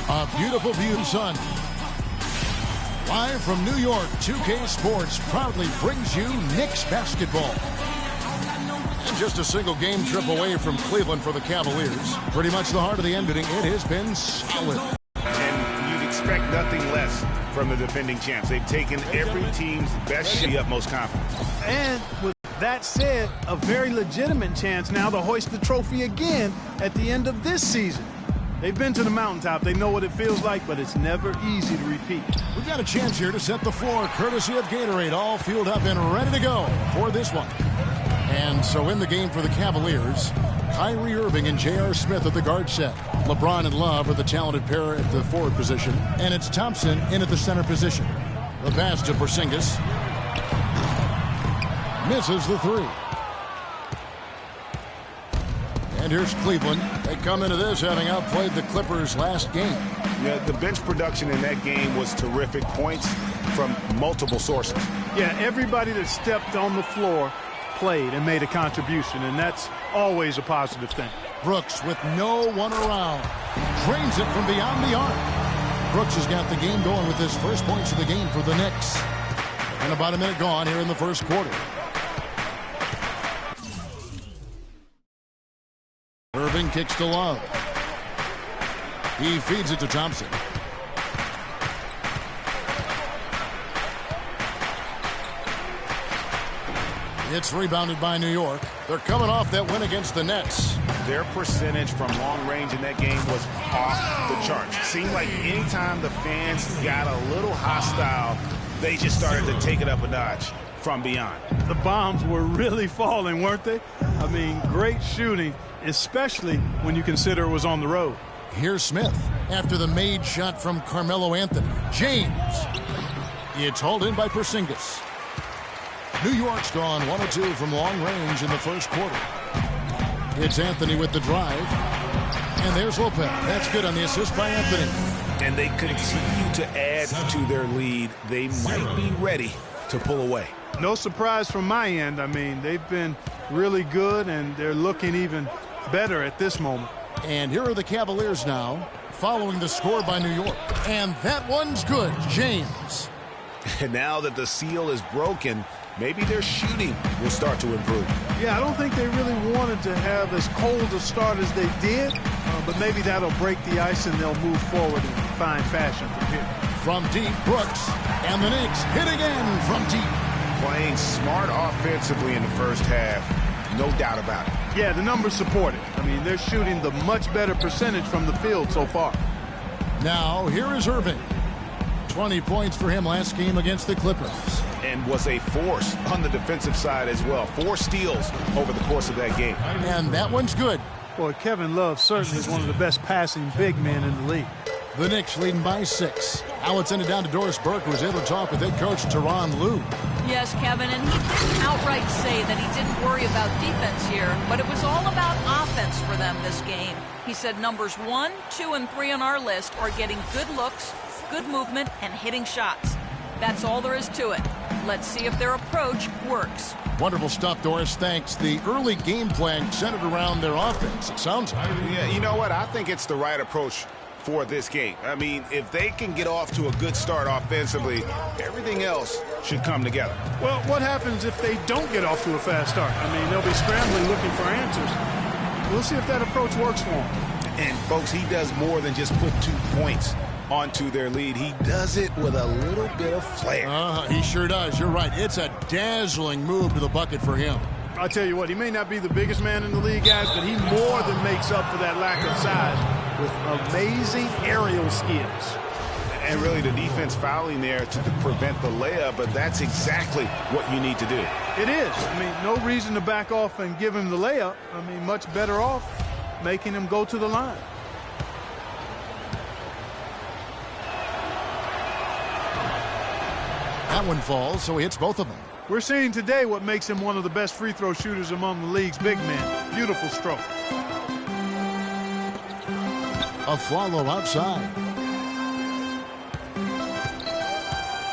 A beautiful view, son. Live from New York, 2K Sports proudly brings you Knicks basketball. And just a single game trip away from Cleveland for the Cavaliers. Pretty much the heart of the ending. It has been solid. And you'd expect nothing less from the defending champs. They've taken every team's best shot, the utmost confidence. And with that said, a very legitimate chance now to hoist the trophy again at the end of this season. They've been to the mountaintop. They know what it feels like, but it's never easy to repeat. We've got a chance here to set the floor, courtesy of Gatorade, all fueled up and ready to go for this one. And so in the game for the Cavaliers, Kyrie Irving and J.R. Smith at the guard set. LeBron and Love are the talented pair at the forward position. And it's Thompson in at the center position. The pass to Porzingis. Misses the three. And here's Cleveland. They come into this having outplayed the Clippers last game. Yeah, the bench production in that game was terrific. Points from multiple sources. Yeah, everybody that stepped on the floor played and made a contribution, and that's always a positive thing. Brooks with no one around. Drains it from beyond the arc. Brooks has got the game going with his first points of the game for the Knicks. And about a minute gone here in the first quarter. Irving kicks to Love. He feeds it to Thompson. It's rebounded by New York. They're coming off that win against the Nets. Their percentage from long range in that game was off the charts. Seemed like anytime the fans got a little hostile, they just started to take it up a notch from beyond. The bombs were really falling, weren't they? I mean, great shooting, especially when you consider it was on the road. Here's Smith after the made shot from Carmelo Anthony. James. It's hauled in by Porzingis. New York's gone 1 of 2 from long range in the first quarter. It's Anthony with the drive. And there's Lopez. That's good on the assist by Anthony. And they continue to add to their lead. They might be ready to pull away. No surprise from my end. I mean, they've been really good, and they're looking even better at this moment. And here are the Cavaliers now, following the score by New York. And that one's good, James. And now that the seal is broken, maybe their shooting will start to improve. Yeah, I don't think they really wanted to have as cold a start as they did, but maybe that'll break the ice and they'll move forward in fine fashion from here. From deep, Brooks. And the Knicks hit again from deep. Playing smart offensively in the first half, no doubt about it. Yeah, the numbers support it. I mean, they're shooting the much better percentage from the field so far. Now, here is Irving. 20 points for him last game against the Clippers. And was a force on the defensive side as well. 4 steals over the course of that game. And that one's good. Boy, Kevin Love certainly is one of the best passing big men in the league. The Knicks leading by 6. Now it's ended down to Doris Burke, who was able to talk with head coach Tyronn Lue. Yes, Kevin, and he didn't outright say that he didn't worry about defense here, but it was all about offense for them this game. He said numbers 1, 2, and 3 on our list are getting good looks, good movement, and hitting shots. That's all there is to it. Let's see if their approach works. Wonderful stuff, Doris. Thanks. The early game plan centered around their offense, it sounds like. Yeah, you know what? I think it's the right approach for this game. I mean, if they can get off to a good start offensively, everything else should come together. Well, what happens if they don't get off to a fast start? I mean, they'll be scrambling looking for answers. We'll see if that approach works for them. And, folks, he does more than just put 2 points onto their lead. He does it with a little bit of flair. He sure does. You're right. It's a dazzling move to the bucket for him. I'll tell you what, he may not be the biggest man in the league, guys, but he more than makes up for that lack of size with amazing aerial skills. And really the defense fouling there to prevent the layup, but that's exactly what you need to do. It is. I mean, no reason to back off and give him the layup. I mean, much better off making him go to the line. That one falls, so he hits both of them. We're seeing today what makes him one of the best free throw shooters among the league's big men. Beautiful stroke. A follow outside.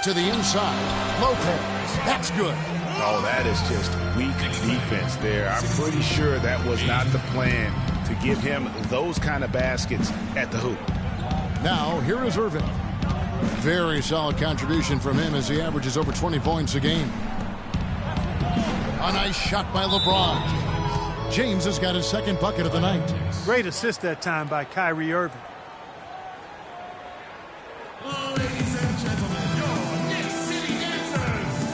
To the inside. Lopez. That's good. Oh, that is just weak defense there. I'm pretty sure that was not the plan to give him those kind of baskets at the hoop. Now, here is Irving. Very solid contribution from him as he averages over 20 points a game. A nice shot by LeBron. James has got his second bucket of the night. Great assist that time by Kyrie Irving. Ladies and gentlemen, your Knicks City Dancers.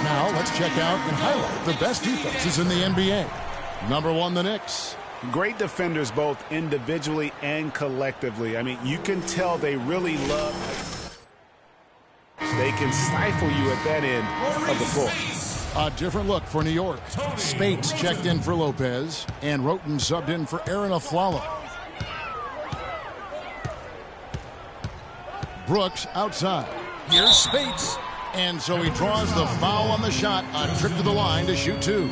Now let's check out and highlight the best defenses in the NBA. Number 1, the Knicks. Great defenders both individually and collectively. I mean, you can tell they really love. They can stifle you at that end of the floor. A different look for New York. Spates checked in for Lopez, and Roten subbed in for Aaron Aflalo. Brooks outside. Here's Spates. And so he draws the foul on the shot, a trip to the line to shoot 2.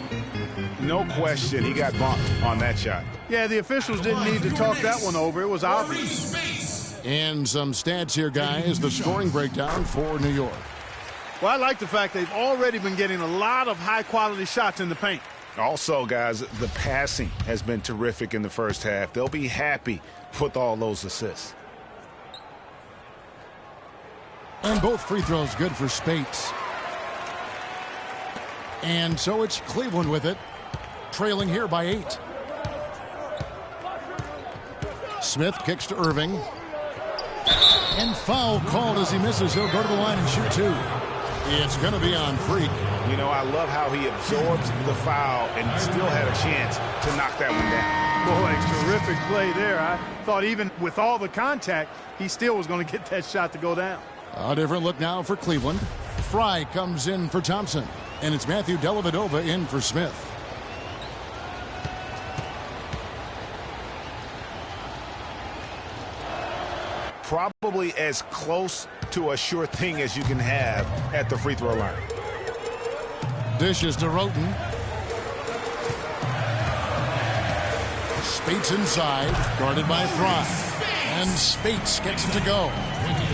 No question, he got bumped on that shot. Yeah, the officials didn't need to talk that one over. It was obvious. And some stats here, guys. The scoring breakdown for New York. Well, I like the fact they've already been getting a lot of high-quality shots in the paint. Also, guys, the passing has been terrific in the first half. They'll be happy with all those assists. And both free throws good for Spates. And so it's Cleveland with it, trailing here by 8. Smith kicks to Irving. And foul called as he misses. He'll go to the line and shoot 2. It's going to be on Freak. You know, I love how he absorbs the foul and still had a chance to knock that one down. Boy, terrific play there. I thought even with all the contact, he still was going to get that shot to go down. A different look now for Cleveland. Fry comes in for Thompson. And it's Matthew Dellavedova in for Smith. Probably as close to a sure thing as you can have at the free throw line. Dishes to Roten. Spates inside, guarded by Fry. And Spates gets it to go.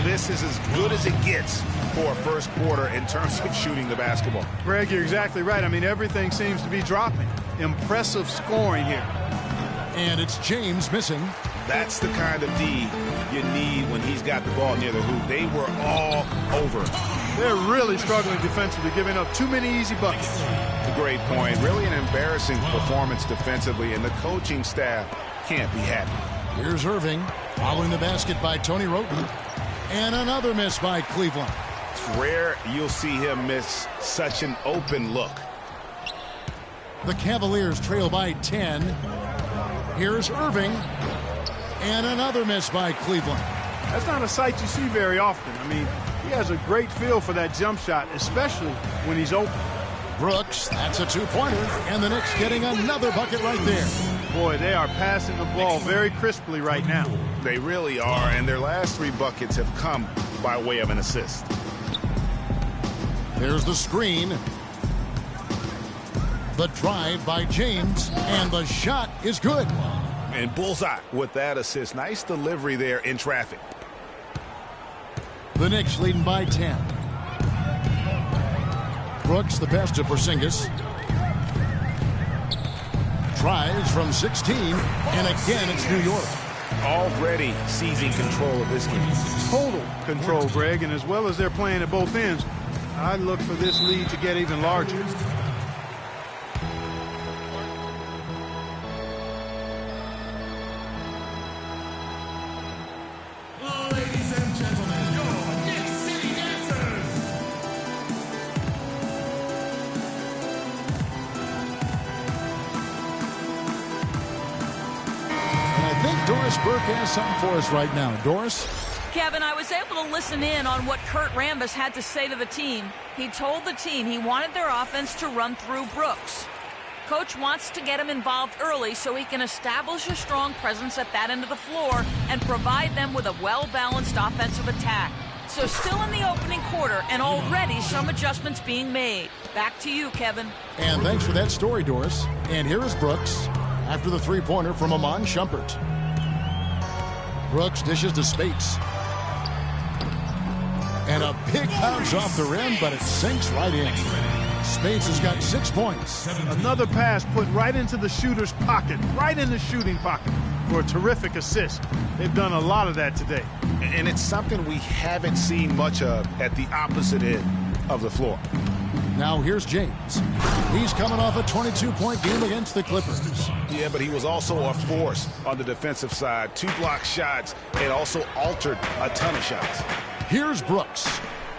This is as good as it gets for a first quarter in terms of shooting the basketball. Greg, you're exactly right. I mean, everything seems to be dropping. Impressive scoring here. And it's James missing. That's the kind of D you need when he's got the ball near the hoop. They were all over. They're really struggling defensively, giving up too many easy buckets. A great point. Really an embarrassing performance defensively, and the coaching staff can't be happy. Here's Irving, following the basket by Tony Roten. And another miss by Cleveland. It's rare you'll see him miss such an open look. The Cavaliers trail by 10. Here's Irving. And another miss by Cleveland. That's not a sight you see very often. I mean, he has a great feel for that jump shot, especially when he's open. Brooks, that's a 2-pointer. And the Knicks getting another bucket right there. Boy, they are passing the ball very crisply right now. They really are, and their last 3 buckets have come by way of an assist. There's the screen. The drive by James, and the shot is good. And bullseye with that assist. Nice delivery there in traffic. The Knicks leading by 10. Brooks, the pass to Porzingis. Tries from 16, and again it's New York. Already seizing control of this game. Total control, Greg, and as well as they're playing at both ends, I look for this lead to get even larger. Ladies and gentlemen, your Knicks City Dancers. And I think Doris Burke has something for us right now. Doris? Kevin, I was able to listen in on what Kurt Rambis had to say to the team. He told the team he wanted their offense to run through Brooks. Coach wants to get him involved early so he can establish a strong presence at that end of the floor and provide them with a well-balanced offensive attack. So still in the opening quarter and already some adjustments being made. Back to you, Kevin. And thanks for that story, Doris. And here is Brooks after the 3-pointer from Amon Shumpert. Brooks dishes to Spates. And a big bounce off the rim, but it sinks right in. Speights has got 6 points. Another pass put right into the shooter's pocket, right in the shooting pocket for a terrific assist. They've done a lot of that today. And it's something we haven't seen much of at the opposite end of the floor. Now here's James. He's coming off a 22-point game against the Clippers. Yeah, but he was also a force on the defensive side. 2 block shots and also altered a ton of shots. Here's Brooks.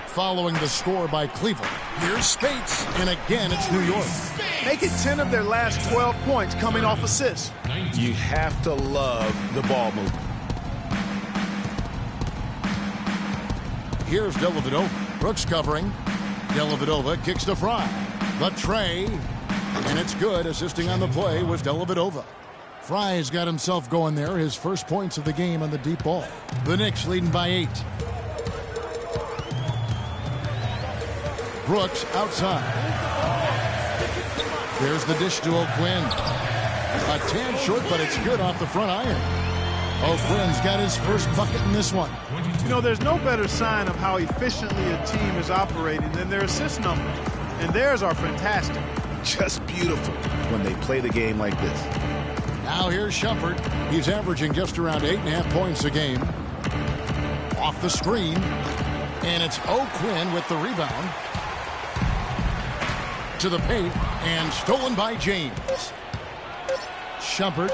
Following the score by Cleveland. Here's Speights. And again, it's New York. Make it 10 of their last 12 points coming off assists. You have to love the ball movement. Here's Dellavedova. Brooks covering. Dellavedova kicks to Fry. The tray. And it's good. Assisting on the play was Dellavedova. Fry's got himself going there. His first points of the game on the deep ball. The Knicks leading by 8. Brooks outside. There's the dish to O'Quinn. A tad short, but it's good off the front iron. O'Quinn's got his first bucket in this one. You know, there's no better sign of how efficiently a team is operating than their assist numbers. And theirs are fantastic. Just beautiful when they play the game like this. Now here's Shumpert. He's averaging just around 8.5 points a game. Off the screen. And it's O'Quinn with the rebound. To the paint. And stolen by James. Shumpert.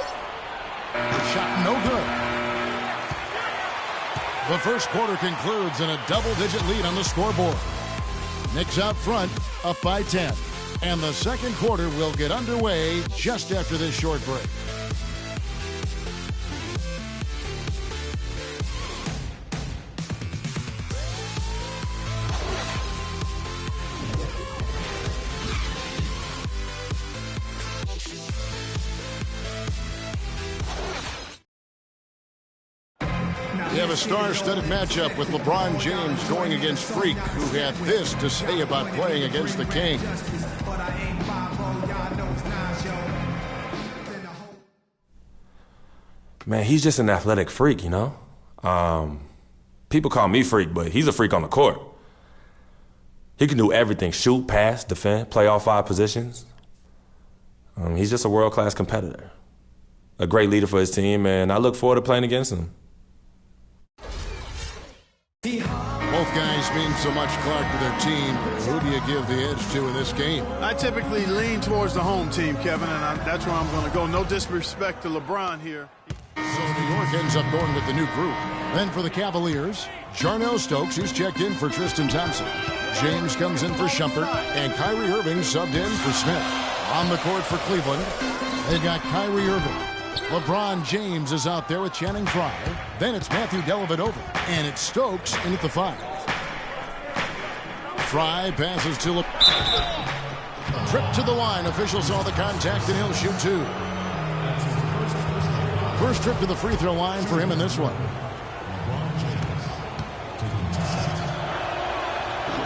Shot no good. The first quarter concludes in a double-digit lead on the scoreboard. Knicks out front, up by 10. And the second quarter will get underway just after this short break. We have a star-studded matchup with LeBron James going against Freak, who had this to say about playing against the King. Man, he's just an athletic freak, you know? People call me freak, but he's a freak on the court. He can do everything: shoot, pass, defend, play all 5 positions. He's just a world-class competitor. A great leader for his team, and I look forward to playing against him. Both guys mean so much, Clark, to their team. Who do you give the edge to in this game? I typically lean towards the home team, Kevin, and that's where I'm going to go. No disrespect to LeBron here. So New York ends up going with the new group. Then for the Cavaliers, Jarnell Stokes, who's checked in for Tristan Thompson. James comes in for Shumpert, and Kyrie Irving subbed in for Smith. On the court for Cleveland, they've got Kyrie Irving. LeBron James is out there with Channing Frye. Then it's Matthew Dellavedova, and it's Stokes in at the 5. Frye passes to Trip to the line. Officials saw the contact, and he'll shoot 2. First trip to the free throw line for him in this one.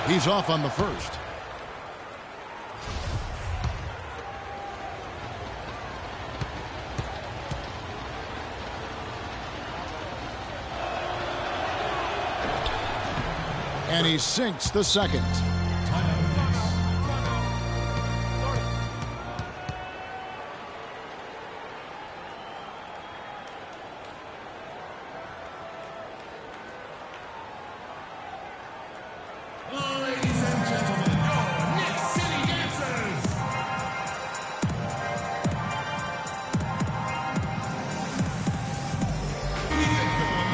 He's off on the first. And he sinks the second. Ladies and gentlemen, your Knicks City Dancers.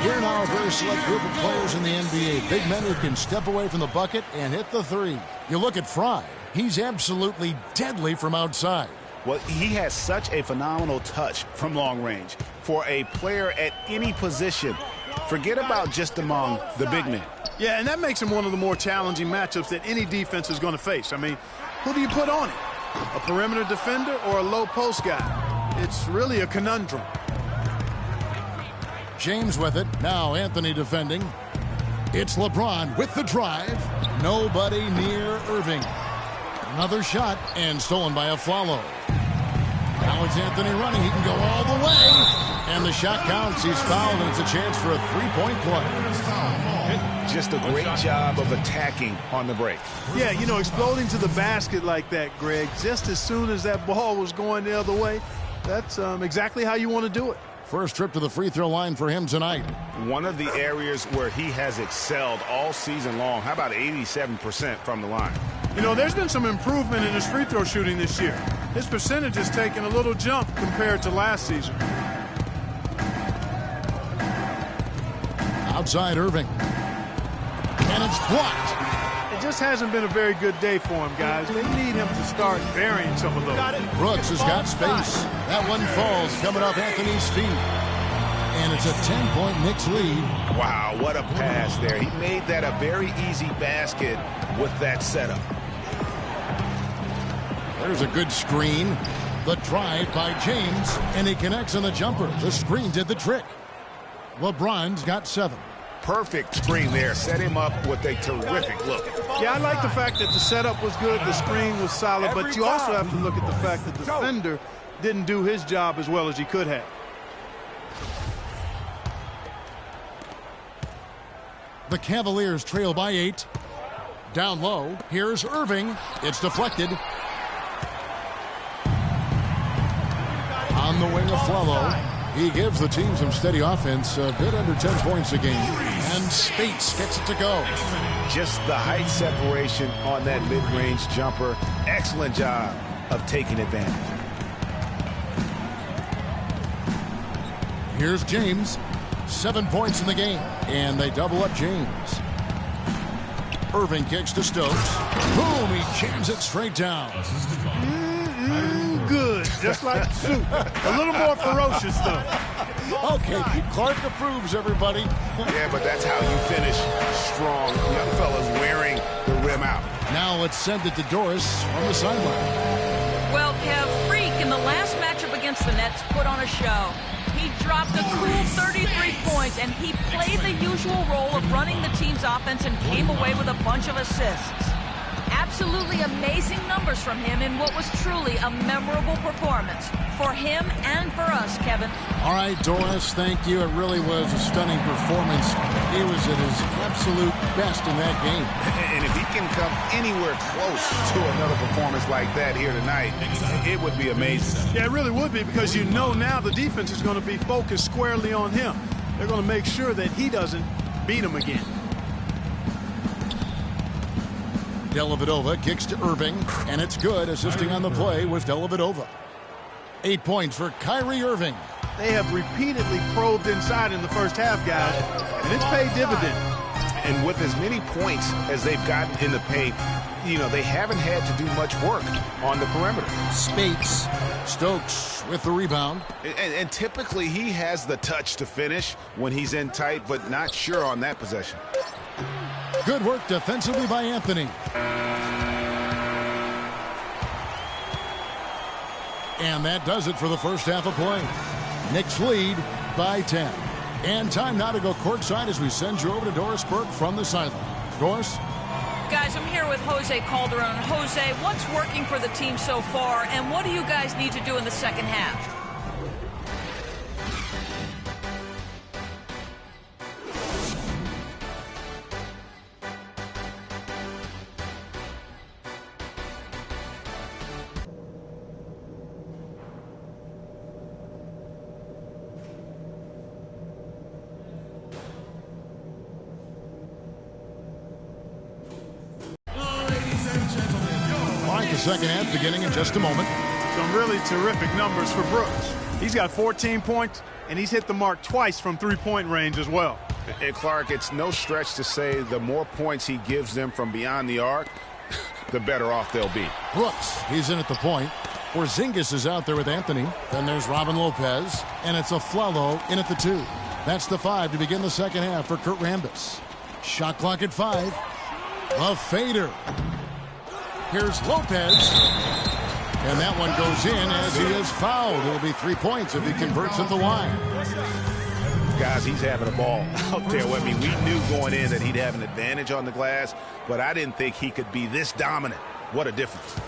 Here now, a very select group of players in the NBA. Big men who can step away from the bucket and hit the 3. You look at Frye. He's absolutely deadly from outside. Well, he has such a phenomenal touch from long range. For a player at any position, forget about just among the big men. Yeah, and that makes him one of the more challenging matchups that any defense is going to face. I mean, who do you put on him? A perimeter defender or a low post guy? It's really a conundrum. James with it. Now Anthony defending. It's LeBron with the drive. Nobody near Irving. Another shot and stolen by Afflalo. Now it's Anthony running. He can go all the way. And the shot counts. He's fouled, and it's a chance for a 3-point play. Just a great job of attacking on the break. Yeah, you know, exploding to the basket like that, Greg, just as soon as that ball was going the other way, that's exactly how you want to do it. First trip to the free throw line for him tonight. One of the areas where he has excelled all season long. How about 87% from the line? You know, there's been some improvement in his free throw shooting this year. His percentage has taken a little jump compared to last season. Outside Irving. And it's blocked. It just hasn't been a very good day for him, guys. They need him to start burying some of those. Brooks has got space. That one falls coming off Anthony's feet. And it's a 10-point Knicks lead. Wow, what a pass there. He made that a very easy basket with that setup. There's a good screen. The drive by James, and he connects on the jumper. The screen did the trick. LeBron's got 7. Perfect screen there. Set him up with a terrific look. Yeah, I like the fact that the setup was good, the screen was solid, but you also have to look at the fact that the defender didn't do his job as well as he could have. The Cavaliers trail by 8. Down low, here's Irving. It's deflected. On the wing of Flello. He gives the team some steady offense, a bit under 10 points a game. And Spates gets it to go. Just the height separation on that mid-range jumper. Excellent job of taking advantage. Here's James. 7 points in the game. And they double up James. Irving kicks to Stokes. Boom! He jams it straight down. Good, just like soup. A little more ferocious, though. Okay, Clark approves, everybody. Yeah, but that's how you finish strong. Young fella's wearing the rim out. Now let's send it to Doris on the sideline. Well, Kev, Freak in the last matchup against the Nets put on a show. He dropped a cool 33 points, and he played the usual role of running the team's offense and came away with a bunch of assists. Absolutely amazing numbers from him in what was truly a memorable performance for him and for us, Kevin. All right, Doris, thank you. It really was a stunning performance. He was at his absolute best in that game. And if he can come anywhere close to another performance like that here tonight, it would be amazing. Yeah, it really would be, because you know now the defense is going to be focused squarely on him. They're going to make sure that he doesn't beat him again. Dellavedova kicks to Irving, and it's good. Assisting on the play was Dellavedova. 8 points for Kyrie Irving. They have repeatedly probed inside in the first half, guys, and it's paid dividend. And with as many points as they've gotten in the paint, you know, they haven't had to do much work on the perimeter. Spates. Stokes with the rebound. And typically he has the touch to finish when he's in tight, but not sure on that possession. Good work defensively by Anthony. And that does it for the first half of play. Knicks lead by 10. And time now to go courtside as we send you over to Doris Burke from the sideline. Doris? Guys, I'm here with Jose Calderon. Jose, what's working for the team so far, and what do you guys need to do in the second half? Second half beginning in just a moment. Some really terrific numbers for Brooks. He's got 14 points, and he's hit the mark twice from three-point range as well. And Clark, it's no stretch to say the more points he gives them from beyond the arc, the better off they'll be. Brooks, he's in at the point. Porzingis is out there with Anthony. Then there's Robin Lopez, and it's a Flello in at the 2. That's the 5 to begin the second half for Kurt Rambis. Shot clock at 5. A fader. Here's Lopez. And that one goes in as he is fouled. It'll be 3 points if he converts at the line. Guys, he's having a ball out there. I mean, we knew going in that he'd have an advantage on the glass, but I didn't think he could be this dominant. What a difference.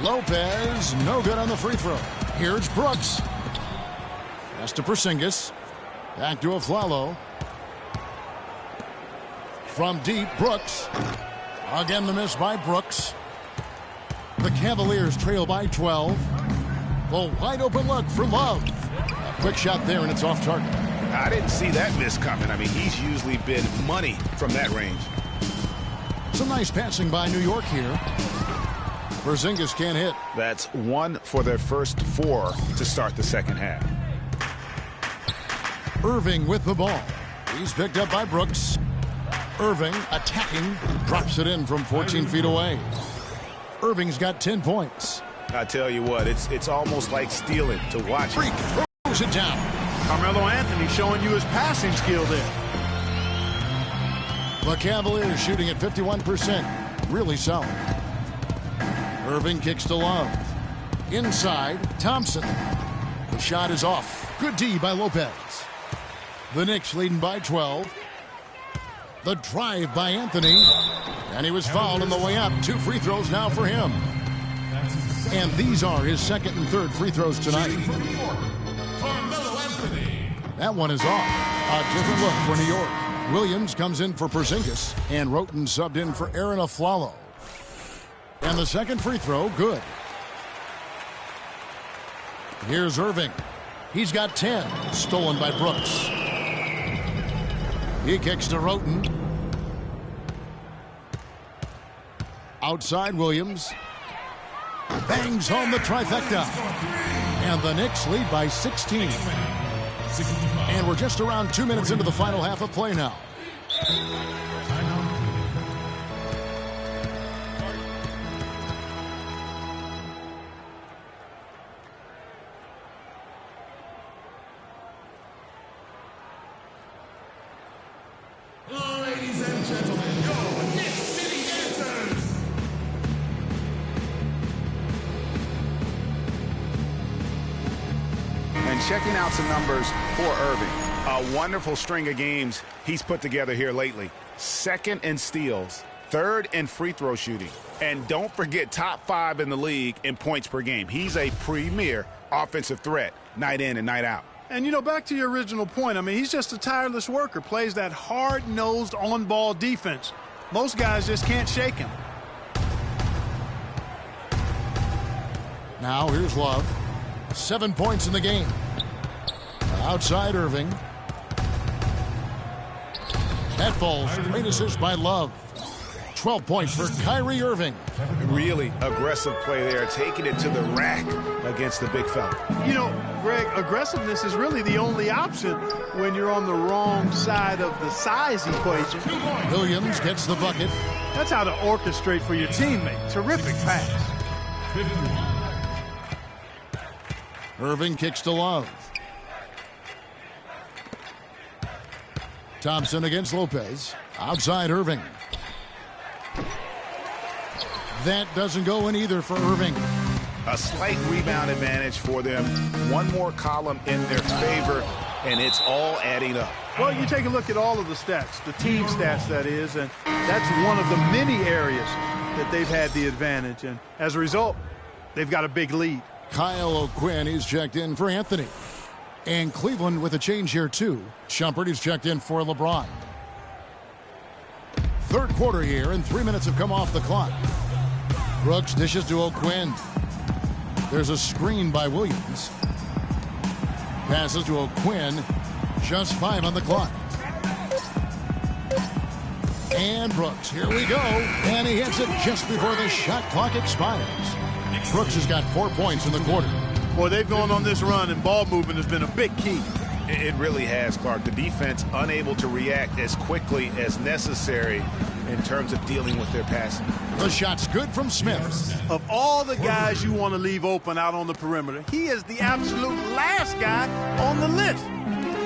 Lopez, no good on the free throw. Here's Brooks. Pass to Porzingis. Back to Aflalo. From deep, Brooks. Again, the miss by Brooks. The Cavaliers trail by 12. The wide open look for Love. A quick shot there, and it's off target. I didn't see that miss coming. I mean, he's usually been money from that range. Some nice passing by New York here. Porzingis can't hit. That's 1 for their first 4 to start the second half. Irving with the ball. He's picked up by Brooks. Irving attacking. Drops it in from 14 feet away. Irving's got 10 points. I tell you what, it's almost like stealing to watch. Freak throws it down. Carmelo Anthony showing you his passing skill there. The Cavaliers shooting at 51%. Really solid. Irving kicks to Love. Inside, Thompson. The shot is off. Good D by Lopez. The Knicks leading by 12. The drive by Anthony. And he was fouled on the way up. 2 free throws now for him. And these are his second and third free throws tonight. That one is off. A different look for New York. Williams comes in for Porzingis. And Roten subbed in for Aaron Aflalo. And the second free throw, good. Here's Irving. He's got 10. Stolen by Brooks. He kicks to Roten. Outside Williams. Bangs home the trifecta. And the Knicks lead by 16. And we're just around 2 minutes into the final half of play now. Ladies and gentlemen, your Knicks City Dancers! And checking out some numbers for Irving. A wonderful string of games he's put together here lately. Second in steals, third in free throw shooting. And don't forget, top 5 in the league in points per game. He's a premier offensive threat, night in and night out. And, you know, back to your original point, I mean, he's just a tireless worker, plays that hard-nosed on-ball defense. Most guys just can't shake him. Now here's Love. 7 points in the game. Outside Irving. That falls. Great assist by Love. 12 points for Kyrie Irving. Really aggressive play there, taking it to the rack against the big fella. You know, Greg, aggressiveness is really the only option when you're on the wrong side of the size equation. Williams gets the bucket. That's how to orchestrate for your teammate. Terrific pass. Irving kicks to Love. Thompson against Lopez. Outside Irving. That doesn't go in either for Irving. A slight rebound advantage for them. One more column in their favor, and it's all adding up. Well, you take a look at all of the stats, the team stats, that is, and that's one of the many areas that they've had the advantage. And as a result, they've got a big lead. Kyle O'Quinn is checked in for Anthony. And Cleveland with a change here, too. Shumpert is checked in for LeBron. Third quarter here, and 3 minutes have come off the clock. Brooks dishes to O'Quinn. There's a screen by Williams. Passes to O'Quinn. Just 5 on the clock. And Brooks, here we go. And he hits it just before the shot clock expires. Brooks has got 4 points in the quarter. Boy, they've gone on this run, and ball movement has been a big key. It really has, Clark. The defense unable to react as quickly as necessary in terms of dealing with their passing. The shot's good from Smith. Of all the guys you want to leave open out on the perimeter, he is the absolute last guy on the list.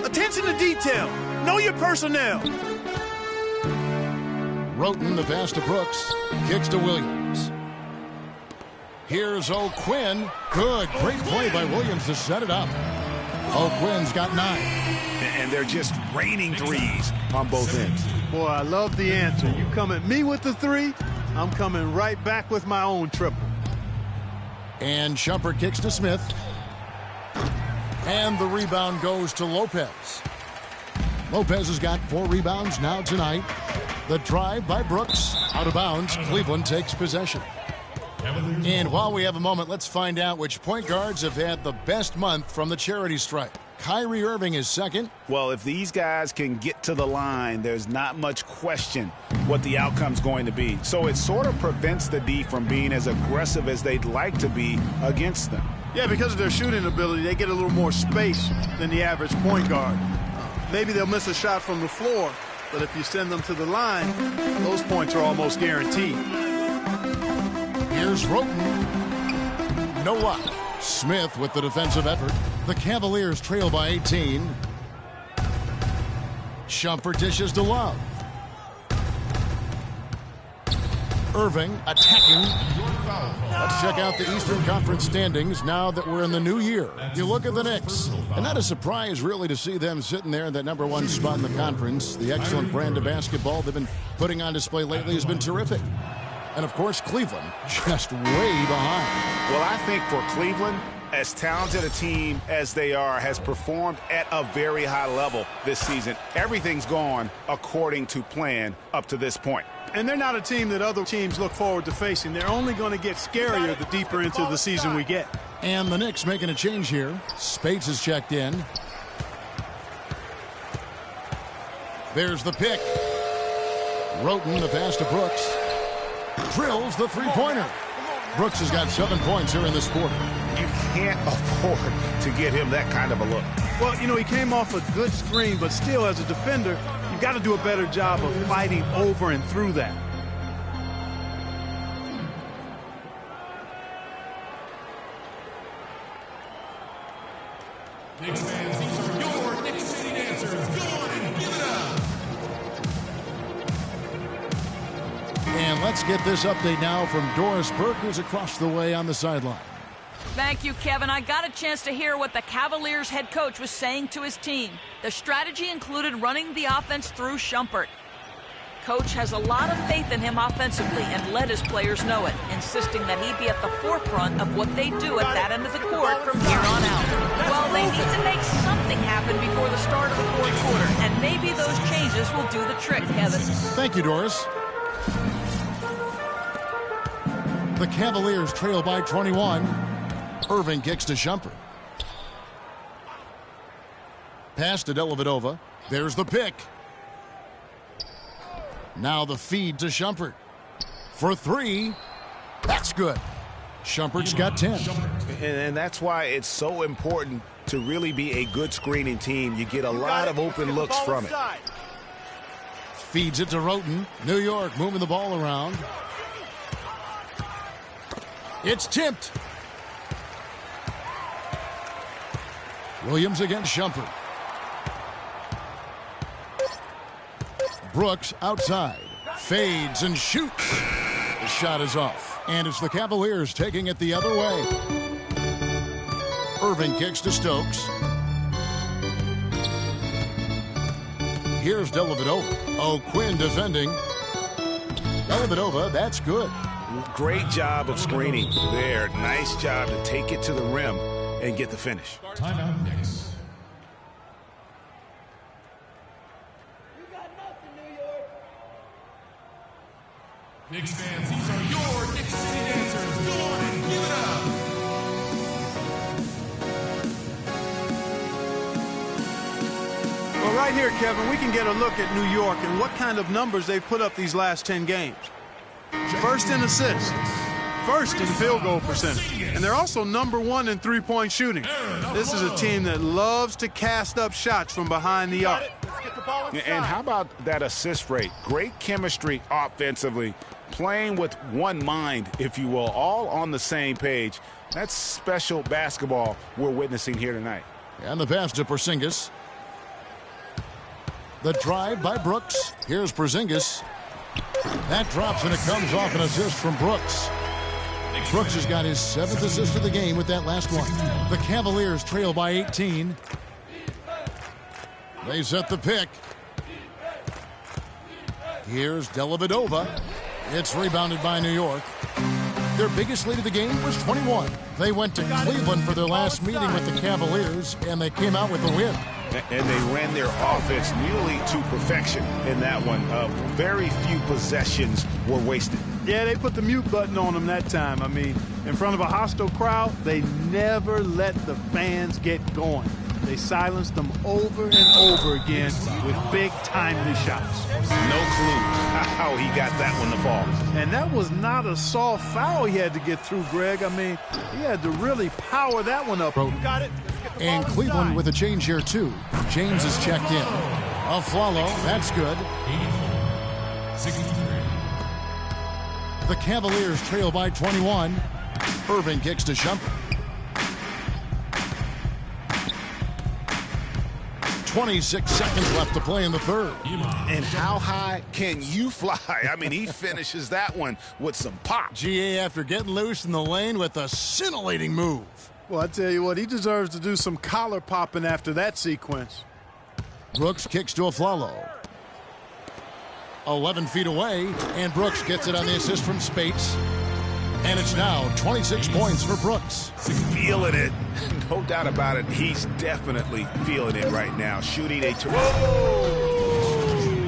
Attention to detail. Know your personnel. Roten, the pass to Brooks. Kicks to Williams. Here's O'Quinn. Good. Great play by Williams to set it up. O'Quinn's got 9. And they're just raining threes on both ends. Boy, I love the answer. You come at me with the 3, I'm coming right back with my own triple. And Shumpert kicks to Smith. And the rebound goes to Lopez. Lopez has got 4 rebounds now tonight. The drive by Brooks. Out of bounds. Cleveland takes possession. And while we have a moment, let's find out which point guards have had the best month from the charity stripe. Kyrie Irving is second. Well, if these guys can get to the line, there's not much question what the outcome's going to be. So it sort of prevents the D from being as aggressive as they'd like to be against them. Yeah, because of their shooting ability, they get a little more space than the average point guard. Maybe they'll miss a shot from the floor, but if you send them to the line, those points are almost guaranteed. Here's Roten. No luck. Smith with the defensive effort. The Cavaliers trail by 18. Shumpert dishes to Love. Irving attacking. Let's check out the Eastern Conference standings now that we're in the new year. You look at the Knicks, and not a surprise really to see them sitting there in that #1 spot in the conference. The excellent brand of basketball they've been putting on display lately has been terrific. And of course, Cleveland just way behind. Well, I think for Cleveland, as talented a team as they are, has performed at a very high level this season. Everything's gone according to plan up to this point. And they're not a team that other teams look forward to facing. They're only going to get scarier the deeper into the season we get. And the Knicks making a change here. Spates is checked in. There's the pick. Roten, the pass to Brooks. Drills the three-pointer. Brooks has got 7 points here in this quarter. You can't afford to get him that kind of a look. Well, you know, he came off a good screen, but still, as a defender, you've got to do a better job of fighting over and through that. Knicks fans, these are your Knicks City dancers. Go on and give it up. And let's get this update now from Doris Burke, who's across the way on the sideline. Thank you, Kevin. I got a chance to hear what the Cavaliers head coach was saying to his team. The strategy included running the offense through Shumpert. Coach has a lot of faith in him offensively and let his players know it, insisting that he be at the forefront of what they do at that end of the court from here on out. Well, they need to make something happen before the start of the fourth quarter, and maybe those changes will do the trick, Kevin. Thank you, Doris. The Cavaliers trail by 21. Irving kicks to Shumpert. Pass to Dellavedova. There's the pick. Now the feed to Shumpert. For 3. That's good. Shumpert's got 10. And that's why it's so important to really be a good screening team. You get a lot of open looks from it. Feeds it to Roten. New York moving the ball around. It's tipped. Williams against Shumpert. Brooks outside. Fades and shoots. The shot is off. And it's the Cavaliers taking it the other way. Irving kicks to Stokes. Here's Dellavedova. Oh, Quinn defending. Dellavedova, that's good. Great job of screening there. Nice job to take it to the rim and get the finish. Timeout Knicks. Knicks fans, these are your Knicks City dancers. Go on and give it up. Well, right here, Kevin, we can get a look at New York and what kind of numbers they've put up these last 10 games. First in assists, first in field goal percentage, and they're also #1 in three-point shooting. This is a team that loves to cast up shots from behind the arc. And how about that assist rate? Great chemistry offensively, playing with one mind, if you will, all on the same page. That's special basketball we're witnessing here tonight. And the pass to Porzingis. The drive by Brooks. Here's Porzingis. That drops and it comes off an assist from Brooks. Brooks has got his 7th assist of the game with that last one. The Cavaliers trail by 18. They set the pick. Here's Dellavedova. It's rebounded by New York. Their biggest lead of the game was 21. They went to Cleveland for their last meeting with the Cavaliers, and they came out with a win. And they ran their offense nearly to perfection in that one. Very few possessions were wasted. Yeah, they put the mute button on them that time. I mean, in front of a hostile crowd, they never let the fans get going. They silenced them over and over again with big, timely shots. No clue how he got that one to fall. And that was not a soft foul he had to get through, Greg. I mean, he had to really power that one up. You got it. And Cleveland with a change here, too. James is checked in. Afflalo, that's good. 63. The Cavaliers trail by 21. Irving kicks to Shumpert. 26 seconds left to play in the third. And how high can you fly? I mean, he finishes that one with some pop. GA after getting loose in the lane with a scintillating move. Well, I tell you what, he deserves to do some collar popping after that sequence. Brooks kicks to Afflalo. 11 feet away, and Brooks gets it on the assist from Spates. And it's now 26 points for Brooks. Feeling it. No doubt about it. He's definitely feeling it right now. Shooting a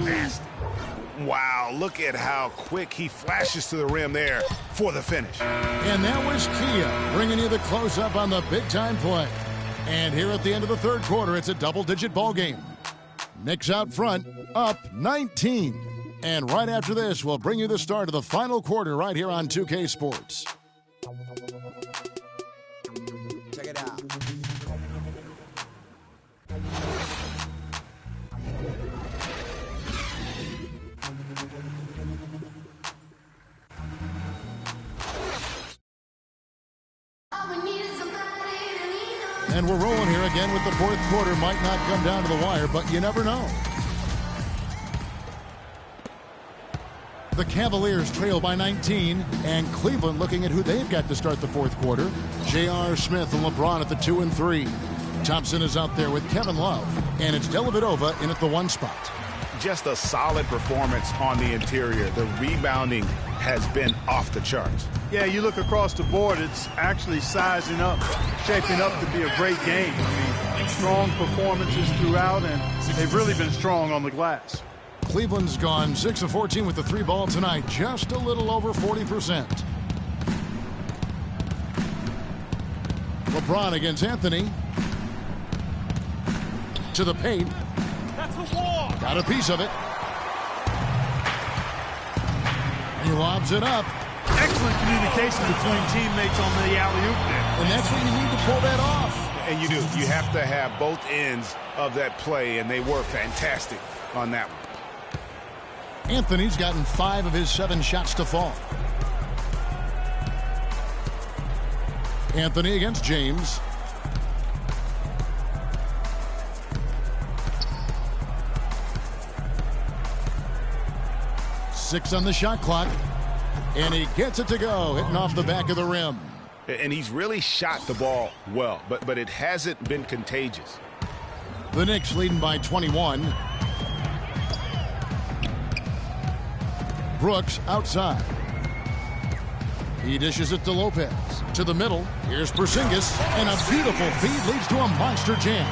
nasty. Wow, look at how quick he flashes to the rim there for the finish. And that was Kia bringing you the close-up on the big-time play. And here at the end of the third quarter, it's a double-digit ball game. Knicks out front, up 19. And right after this, we'll bring you the start of the final quarter right here on 2K Sports. Check it out. And we're rolling here again with the fourth quarter. Might not come down to the wire, but you never know. The Cavaliers trail by 19, and Cleveland looking at who they've got to start the fourth quarter. J.R. Smith and LeBron at the 2 and 3. Thompson is out there with Kevin Love, and it's Dellavedova in at the 1 spot. Just a solid performance on the interior. The rebounding has been off the charts. Yeah, you look across the board, it's actually sizing up, shaping up to be a great game. I mean, strong performances throughout, and they've really been strong on the glass. Cleveland's gone 6 of 14 with the 3 ball tonight, just a little over 40%. LeBron against Anthony. To the paint. That's a wall. Got a piece of it. He lobs it up. Excellent communication between teammates on the alley-oop there. And that's what you need to pull that off. And you do. You have to have both ends of that play, and they were fantastic on that one. Anthony's gotten 5 of his 7 shots to fall. Anthony against James. Six on the shot clock. And he gets it to go, hitting off the back of the rim. And he's really shot the ball well, but it hasn't been contagious. The Knicks leading by 21. Brooks outside. He dishes it to Lopez. To the middle. Here's Porzingis. And a beautiful feed leads to a monster jam.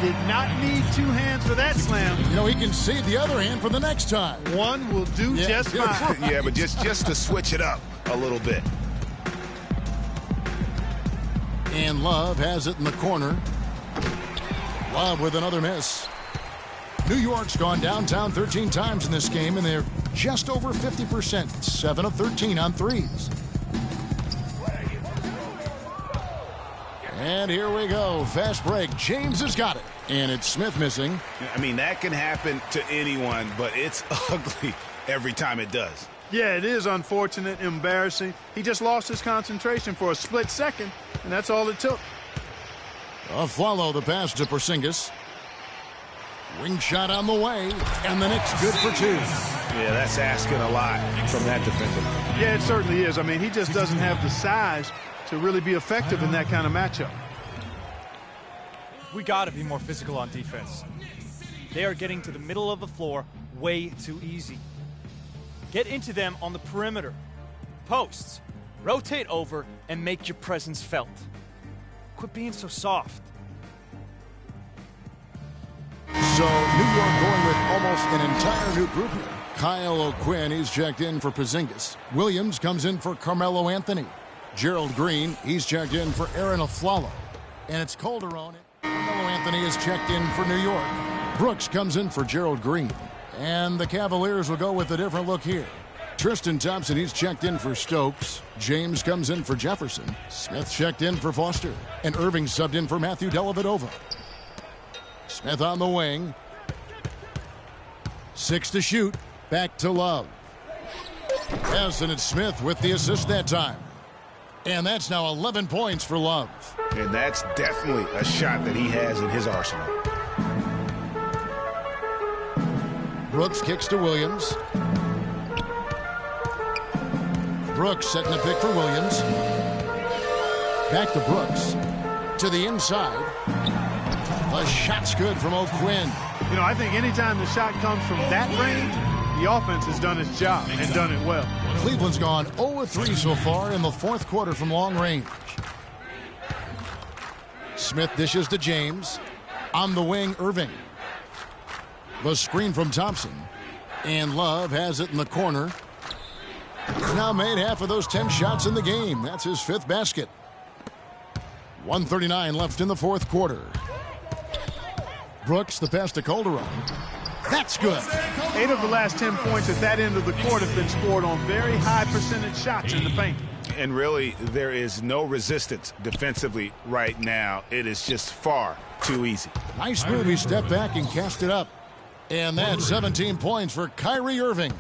Did not need 2 hands for that slam. You know, he can save the other hand for the next time. One will do just fine. Yeah, but just to switch it up a little bit. And Love has it in the corner. Love with another miss. New York's gone downtown 13 times in this game, and they're just over 50%. 7 of 13 on threes. And here we go. Fast break. James has got it. And it's Smith missing. I mean, that can happen to anyone, but it's ugly every time it does. Yeah, it is unfortunate, embarrassing. He just lost his concentration for a split second, and that's all it took. Afflalo the pass to Porzingis. Wing shot on the way, and the Knicks good for 2. Yeah, that's asking a lot from that defender. Yeah, it certainly is. I mean, he just doesn't have the size to really be effective in that kind of matchup. We got to be more physical on defense. They are getting to the middle of the floor way too easy. Get into them on the perimeter. Posts. Rotate over and make your presence felt. Quit being so soft. So New York going with almost an entire new group here. Kyle O'Quinn, he's checked in for Porzingis. Williams comes in for Carmelo Anthony. Gerald Green, he's checked in for Aaron Aflalo. And it's Calderon. Carmelo Anthony is checked in for New York. Brooks comes in for Gerald Green. And the Cavaliers will go with a different look here. Tristan Thompson, he's checked in for Stokes. James comes in for Jefferson. Smith checked in for Foster. And Irving subbed in for Matthew Dellavedova. Smith on the wing. 6 to shoot. Back to Love. Yes, and it's Smith with the assist that time. And that's now 11 points for Love. And that's definitely a shot that he has in his arsenal. Brooks kicks to Williams. Brooks setting the pick for Williams. Back to Brooks. To the inside. The shot's good from O'Quinn. You know, I think anytime the shot comes from that range, the offense has done its job and done it well. Cleveland's gone 0-3 so far in the fourth quarter from long range. Smith dishes to James. On the wing, Irving. The screen from Thompson. And Love has it in the corner. He's now made half of those 10 shots in the game. That's his 5th basket. 1:39 left in the fourth quarter. Brooks, the pass to Calderon. That's good. 8 of the last 10 points at that end of the court have been scored on very high percentage shots in the paint. And really, there is no resistance defensively right now. It is just far too easy. Nice move. He stepped back and cast it up. And that's 17 points for Kyrie Irving.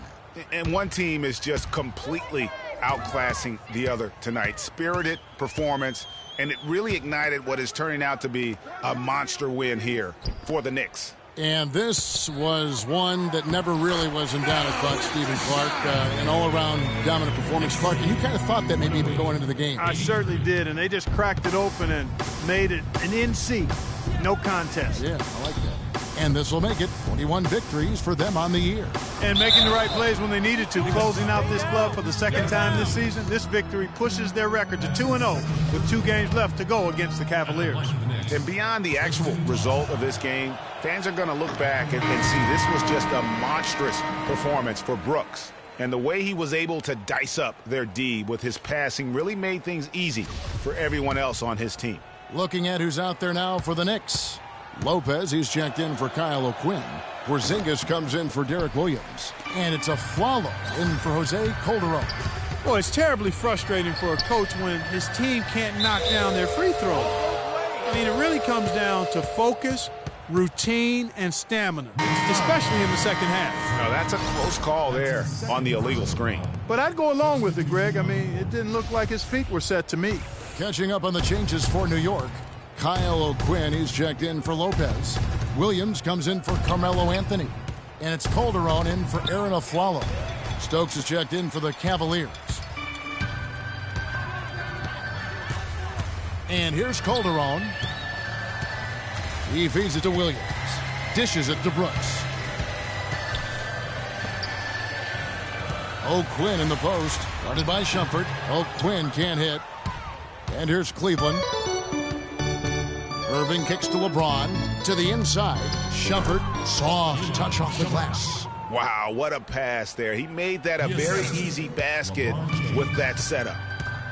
And one team is just completely outclassing the other tonight. Spirited performance, and it really ignited what is turning out to be a monster win here for the Knicks. And this was one that never really was in doubt, I thought, Stephen Clark. An all-around dominant performance. Clark, and you kind of thought that maybe even going into the game. I certainly did, and they just cracked it open and made it an NC. No contest. Yeah, I like that. And this will make it 21 victories for them on the year. And making the right plays when they needed to. Closing out this club for the second time this season, this victory pushes their record to 2-0 with 2 games left to go against the Cavaliers. And beyond the actual result of this game, fans are going to look back and see this was just a monstrous performance for Brooks. And the way he was able to dice up their D with his passing really made things easy for everyone else on his team. Looking at who's out there now for the Knicks. Lopez, he's checked in for Kyle O'Quinn. Porzingis comes in for Derek Williams. And it's Aflalo in for Jose Calderon. Well, it's terribly frustrating for a coach when his team can't knock down their free throws. I mean, it really comes down to focus, routine, and stamina, especially in the second half. Now, that's a close call there on the illegal screen. But I'd go along with it, Greg. I mean, it didn't look like his feet were set to me. Catching up on the changes for New York. Kyle O'Quinn, he's checked in for Lopez. Williams comes in for Carmelo Anthony. And it's Calderon in for Aaron Aflalo. Stokes is checked in for the Cavaliers. And here's Calderon. He feeds it to Williams. Dishes it to Brooks. O'Quinn in the post. Guarded by Shumpert. O'Quinn can't hit. And here's Cleveland. Irving kicks to LeBron. To the inside. Shumpert. Soft touch off the glass. Wow, what a pass there. He made that a very easy basket with that setup.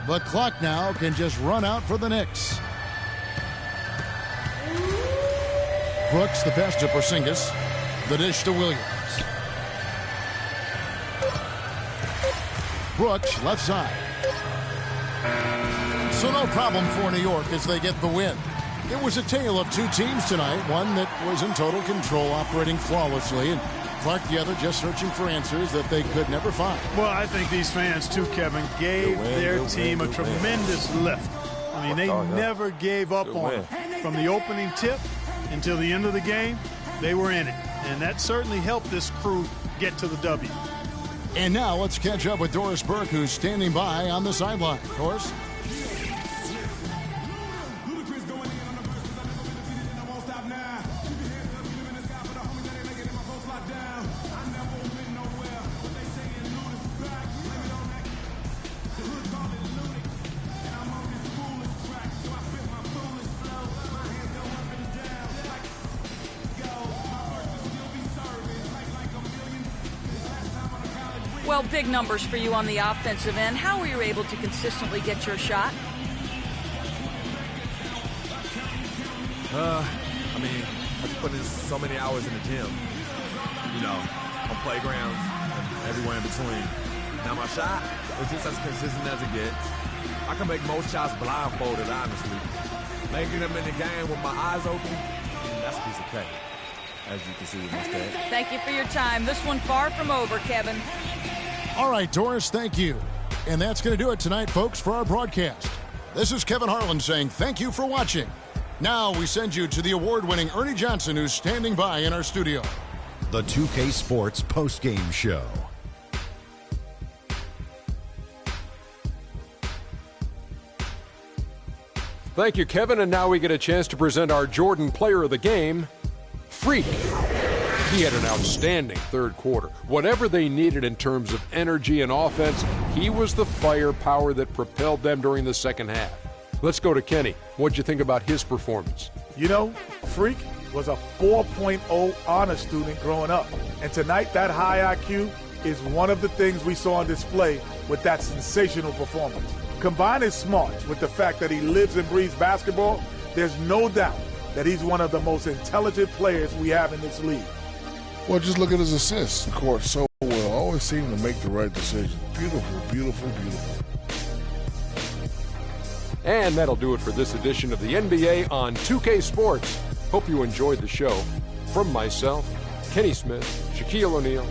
The clock now can just run out for the Knicks. Brooks, the pass to Porzingis. The dish to Williams. Brooks, left side. So no problem for New York as they get the win. It was a tale of 2 teams tonight. One that was in total control, operating flawlessly, and Clark the other just searching for answers that they could never find. Well, I think these fans, too, Kevin, gave their team a tremendous lift. I mean, they never gave up on it. From the opening tip until the end of the game, they were in it. And that certainly helped this crew get to the W. And now let's catch up with Doris Burke, who's standing by on the sideline. Doris? Well, big numbers for you on the offensive end. How were you able to consistently get your shot? I mean, I put in so many hours in the gym, you know, on playgrounds and everywhere in between. Now my shot is just as consistent as it gets. I can make most shots blindfolded, honestly. Making them in the game with my eyes open, that's a piece of cake, as you can see in my stats. Thank you for your time. This one far from over, Kevin. All right, Doris, thank you. And that's going to do it tonight, folks, for our broadcast. This is Kevin Harlan saying thank you for watching. Now we send you to the award-winning Ernie Johnson, who's standing by in our studio. The 2K Sports postgame show. Thank you, Kevin. And now we get a chance to present our Jordan Player of the Game, Freak. He had an outstanding third quarter. Whatever they needed in terms of energy and offense, he was the firepower that propelled them during the second half. Let's go to Kenny. What'd you think about his performance? You know, Freak was a 4.0 honor student growing up. And tonight, that high IQ is one of the things we saw on display with that sensational performance. Combine his smarts with the fact that he lives and breathes basketball, there's no doubt that he's one of the most intelligent players we have in this league. Well, just look at his assists. The court so well. Always seem to make the right decision. Beautiful, beautiful, beautiful. And that'll do it for this edition of the NBA on 2K Sports. Hope you enjoyed the show. From myself, Kenny Smith, Shaquille O'Neal,